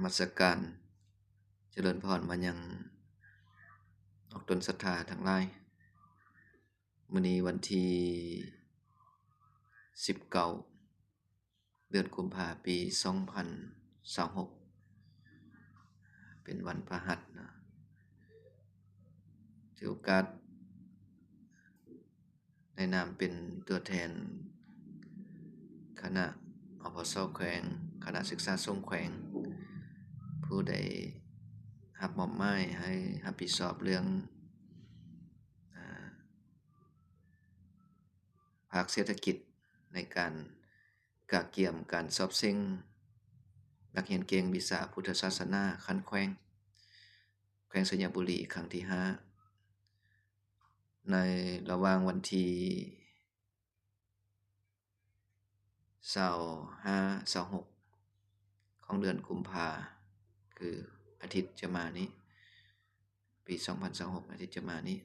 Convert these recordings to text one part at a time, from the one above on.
มัสการเจริญพรมายังออกตนศรัทธาทั้งหลายมื้อนี้วันที่19เดือนกุมภาพันธ์ปี2026เป็นวันพฤหัสนะถือโอกาสในนามเป็นตัวแทนคณะอพสแขวงคณะศึกษาสงฆ์แขวงผู้ใดรับมอบหมายให้รับผิดชอบเรื่องภาคเศรษฐกิจในการกะเกี่ยมการสอบเซ็งนักเรียนเก่งวิชาพุทธศาสนาคันแขวงสัญญบุรีครั้งที่5ในระหว่างวันที่25-26ของเดือนกุมภาคืออาทิตย์จะมานี้ปี2026อาทิตย์จะมานี้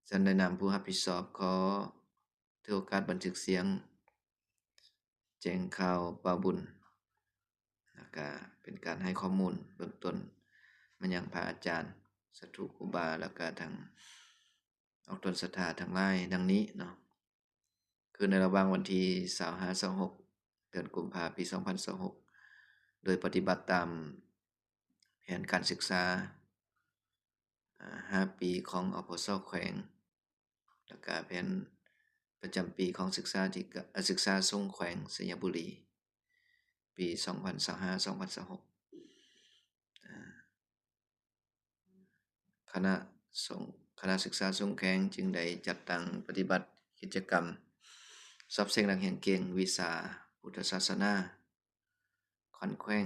ฉันได้นำผู้รับผิดชอบขอถือโอกาสบันทึกเสียงแจ้งข่าวป่าบุญแล้วก็เป็นการให้ข้อมูลเบื้องต้นมายังพระอาจารย์สัตถุครูบาแล้วก็ทางออกตนศรัทธาทั้งหลายดังนี้เนาะคือในระหว่างวันที่25-26เดือนกุมภาพันธ์ปี2026โดยปฏิบัติตามแผนการศึกษา5ปีของอพสแขวงแล้วก็แผนประจำปีของศึกษาสงฆ์แขวงสัญญบุรีปี2025-2026คณะศึกษาสงฆ์แขวงจึงได้จัดตั้งปฏิบัติกิจกรรมสอบเซ็งนักเรียนเก่งวิชาพุทธศาสนาคันแขวง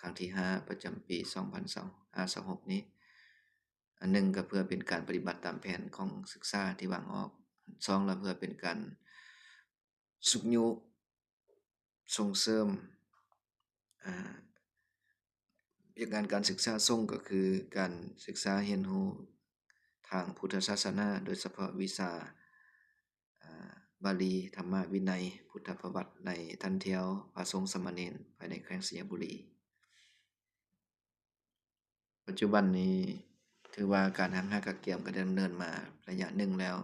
ครั้งที่5ประจำปี2025-26นี้อันหนึ่งก็เพื่อเป็นการปฏิบัติตามแผนของศึกษาที่วางออก2แล้วเพื่อเป็นการสุขยุส่งเสริมเรื่องการศึกษาสงฆ์ก็คือการศึกษาเรียนรู้ทางพุทธศาสนาโดยเฉพาะวิชาบาลีธรรมวินัยพุทธประวัติในทันเทียวพระสงฆ์สามเณรภายในแขวงสัญญบุรีปัจจุบันนี้ถือว่าการหักหากะเกี่ยมก็ดำเนินมาระยะหนึ่งแล้ว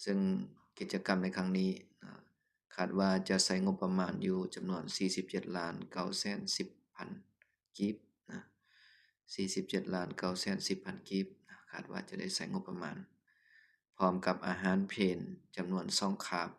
ซึ่งกิจกรรมในครั้งนี้คาดว่าจะใช้งบประมาณอยู่จำนวน 47,910,000 กีบนะ 47,910,000 กีบคาดว่าจะได้ใช้งบประมาณพร้อมกับอาหารเพลนจำนวน2คาบ